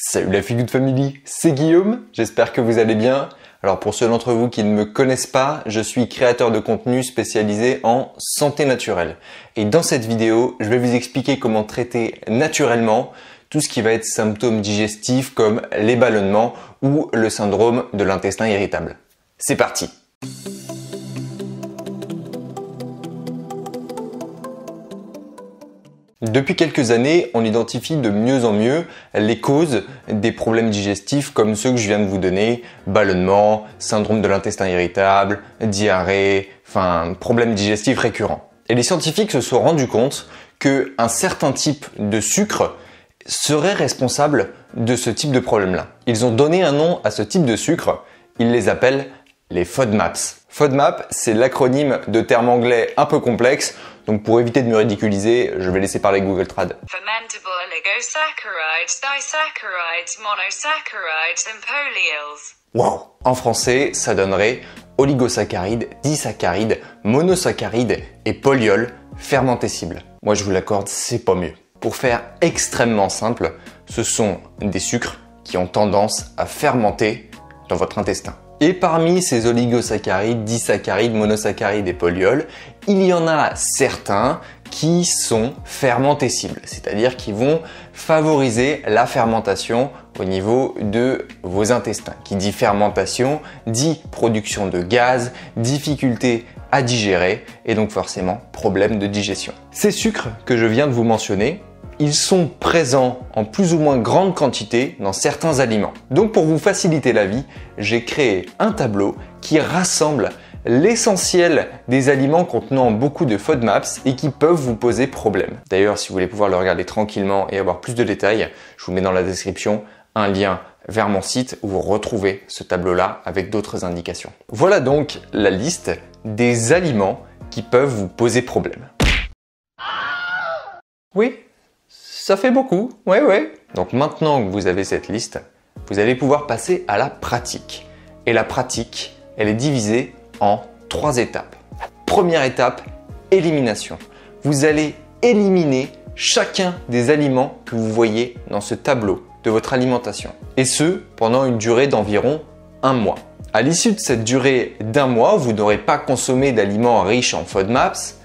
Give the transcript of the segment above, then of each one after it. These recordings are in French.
Salut la Feel Good Family, c'est Guillaume, j'espère que vous allez bien. Alors pour ceux d'entre vous qui ne me connaissent pas, je suis créateur de contenu spécialisé en santé naturelle. Et dans cette vidéo, je vais vous expliquer comment traiter naturellement tout ce qui va être symptômes digestifs comme les ballonnements ou le syndrome de l'intestin irritable. C'est parti! Depuis quelques années, on identifie de mieux en mieux les causes des problèmes digestifs comme ceux que je viens de vous donner, ballonnement, syndrome de l'intestin irritable, diarrhée, problèmes digestifs récurrents. Et les scientifiques se sont rendus compte qu'un certain type de sucre serait responsable de ce type de problème-là. Ils ont donné un nom à ce type de sucre, ils les appellent les FODMAPs. FODMAP, c'est l'acronyme de termes anglais un peu complexes. Donc pour éviter de me ridiculiser, je vais laisser parler Google Trad. Fermentable oligosaccharides, disaccharides, monosaccharides and polyols. Wow! En français, ça donnerait oligosaccharides, disaccharides, monosaccharides et polyols fermentescibles. Moi je vous l'accorde, c'est pas mieux. Pour faire extrêmement simple, ce sont des sucres qui ont tendance à fermenter dans votre intestin. Et parmi ces oligosaccharides, disaccharides, monosaccharides et polyols, il y en a certains qui sont fermentescibles, c'est-à-dire qui vont favoriser la fermentation au niveau de vos intestins. Qui dit fermentation, dit production de gaz, difficulté à digérer et donc forcément problème de digestion. Ces sucres que je viens de vous mentionner, ils sont présents en plus ou moins grande quantité dans certains aliments. Donc pour vous faciliter la vie, j'ai créé un tableau qui rassemble l'essentiel des aliments contenant beaucoup de FODMAPs et qui peuvent vous poser problème. D'ailleurs, si vous voulez pouvoir le regarder tranquillement et avoir plus de détails, je vous mets dans la description un lien vers mon site où vous retrouvez ce tableau-là avec d'autres indications. Voilà donc la liste des aliments qui peuvent vous poser problème. Oui, ça fait beaucoup, ouais. Donc maintenant que vous avez cette liste, vous allez pouvoir passer à la pratique. Et la pratique, elle est divisée en 3 étapes. Première étape, élimination. Vous allez éliminer chacun des aliments que vous voyez dans ce tableau de votre alimentation. Et ce, pendant une durée d'environ 1 mois. À l'issue de cette durée d'1 mois, vous n'aurez pas consommé d'aliments riches en FODMAPs.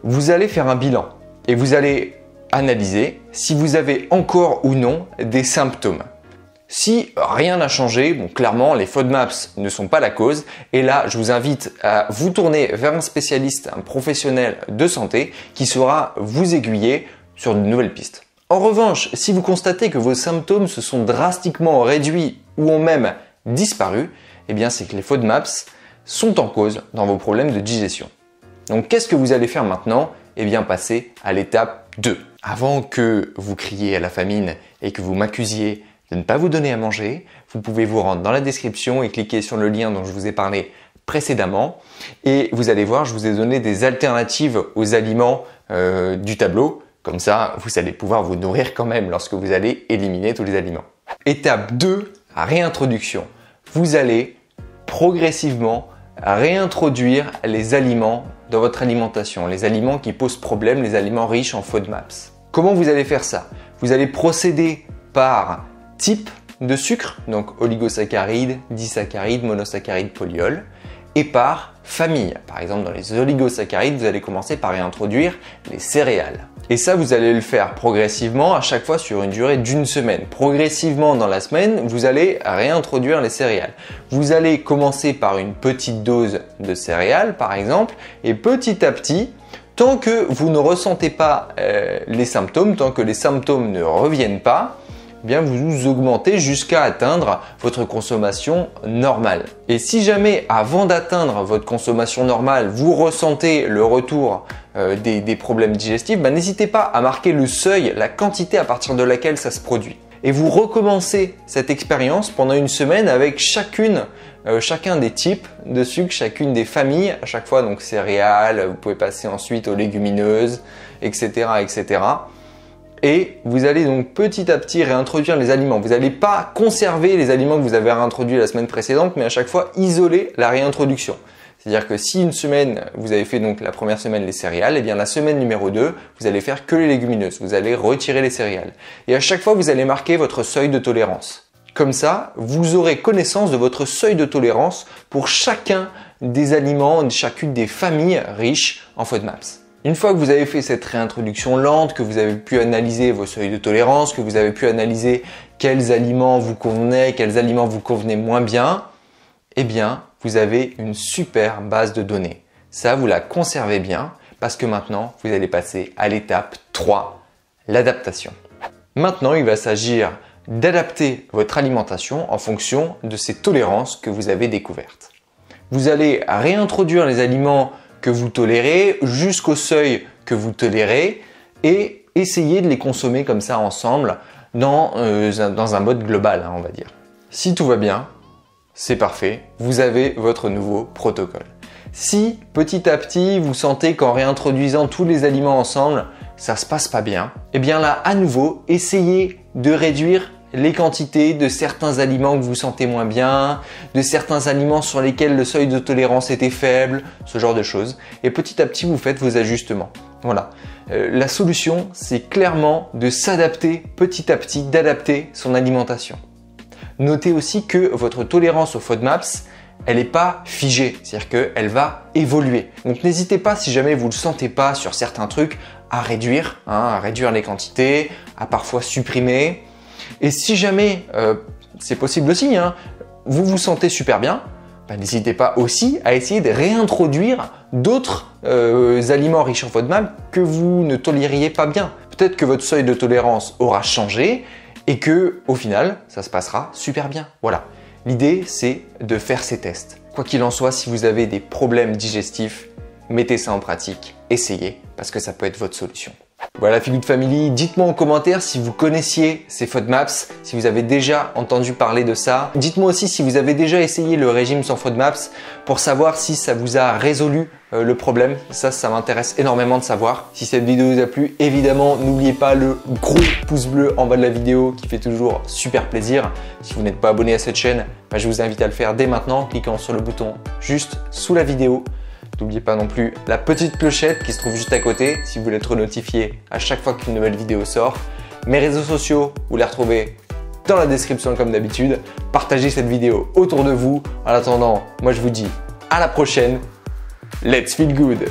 Vous allez faire un bilan et vous allez analyser si vous avez encore ou non des symptômes. Si rien n'a changé, bon, clairement les FODMAPs ne sont pas la cause et là je vous invite à vous tourner vers un spécialiste, un professionnel de santé qui saura vous aiguiller sur de nouvelles pistes. En revanche, si vous constatez que vos symptômes se sont drastiquement réduits ou ont même disparu, eh bien c'est que les FODMAPs sont en cause dans vos problèmes de digestion. Donc qu'est-ce que vous allez faire maintenant? Eh bien passer à l'étape 2. Avant que vous criez à la famine et que vous m'accusiez de ne pas vous donner à manger, vous pouvez vous rendre dans la description et cliquer sur le lien dont je vous ai parlé précédemment. Et vous allez voir, je vous ai donné des alternatives aux aliments du tableau. Comme ça, vous allez pouvoir vous nourrir quand même lorsque vous allez éliminer tous les aliments. Étape 2, réintroduction. Vous allez progressivement réintroduire les aliments dans votre alimentation, les aliments qui posent problème, les aliments riches en FODMAPs. Comment vous allez faire ça? Vous allez procéder par type de sucre, donc oligosaccharides, disaccharides, monosaccharides, polyols, et par famille. Par exemple, dans les oligosaccharides, vous allez commencer par réintroduire les céréales. Et ça, vous allez le faire progressivement à chaque fois sur une durée d'1 semaine. Progressivement dans la semaine, vous allez réintroduire les céréales. Vous allez commencer par une petite dose de céréales, par exemple, et petit à petit, tant que vous ne ressentez pas les symptômes, tant que les symptômes ne reviennent pas, eh bien vous augmentez jusqu'à atteindre votre consommation normale. Et si jamais avant d'atteindre votre consommation normale, vous ressentez le retour des problèmes digestifs, n'hésitez pas à marquer le seuil, la quantité à partir de laquelle ça se produit. Et vous recommencez cette expérience pendant 1 semaine avec chacun des types de sucre, chacune des familles, à chaque fois donc céréales, vous pouvez passer ensuite aux légumineuses, etc. etc. Et vous allez donc petit à petit réintroduire les aliments. Vous n'allez pas conserver les aliments que vous avez réintroduits la semaine précédente, mais à chaque fois isoler la réintroduction. C'est-à-dire que si une semaine, vous avez fait donc la première semaine les céréales, et bien la semaine numéro 2, vous allez faire que les légumineuses. Vous allez retirer les céréales. Et à chaque fois, vous allez marquer votre seuil de tolérance. Comme ça, vous aurez connaissance de votre seuil de tolérance pour chacun des aliments, chacune des familles riches en FODMAPs. Une fois que vous avez fait cette réintroduction lente, que vous avez pu analyser vos seuils de tolérance, que vous avez pu analyser quels aliments vous convenaient, quels aliments vous convenaient moins bien, eh bien, vous avez une super base de données. Ça, vous la conservez bien parce que maintenant, vous allez passer à l'étape 3, l'adaptation. Maintenant, il va s'agir d'adapter votre alimentation en fonction de ces tolérances que vous avez découvertes. Vous allez réintroduire les aliments que vous tolérez jusqu'au seuil que vous tolérez et essayer de les consommer comme ça ensemble dans un mode global, on va dire. Si tout va bien, c'est parfait, vous avez votre nouveau protocole. Si petit à petit vous sentez qu'en réintroduisant tous les aliments ensemble, ça se passe pas bien, eh bien là à nouveau, essayez de réduire les quantités de certains aliments que vous sentez moins bien, de certains aliments sur lesquels le seuil de tolérance était faible, ce genre de choses. Et petit à petit, vous faites vos ajustements. Voilà. La solution, c'est clairement de s'adapter petit à petit, d'adapter son alimentation. Notez aussi que votre tolérance aux FODMAPs, elle n'est pas figée, c'est-à-dire qu'elle va évoluer. Donc n'hésitez pas, si jamais vous ne le sentez pas sur certains trucs, à réduire les quantités, à parfois supprimer. Et si jamais, c'est possible aussi, vous vous sentez super bien, n'hésitez pas aussi à essayer de réintroduire d'autres aliments riches en FODMAP que vous ne tolériez pas bien. Peut-être que votre seuil de tolérance aura changé et que, au final, ça se passera super bien. Voilà. L'idée, c'est de faire ces tests. Quoi qu'il en soit, si vous avez des problèmes digestifs, mettez ça en pratique, essayez, parce que ça peut être votre solution. Voilà Feel Good Family, dites-moi en commentaire si vous connaissiez ces FODMAPs, si vous avez déjà entendu parler de ça. Dites-moi aussi si vous avez déjà essayé le régime sans FODMAPs pour savoir si ça vous a résolu le problème. Ça m'intéresse énormément de savoir. Si cette vidéo vous a plu, évidemment, n'oubliez pas le gros pouce bleu en bas de la vidéo qui fait toujours super plaisir. Si vous n'êtes pas abonné à cette chaîne, je vous invite à le faire dès maintenant en cliquant sur le bouton juste sous la vidéo. N'oubliez pas non plus la petite clochette qui se trouve juste à côté si vous voulez être notifié à chaque fois qu'une nouvelle vidéo sort. Mes réseaux sociaux, vous les retrouvez dans la description comme d'habitude. Partagez cette vidéo autour de vous. En attendant, moi je vous dis à la prochaine. Let's feel good!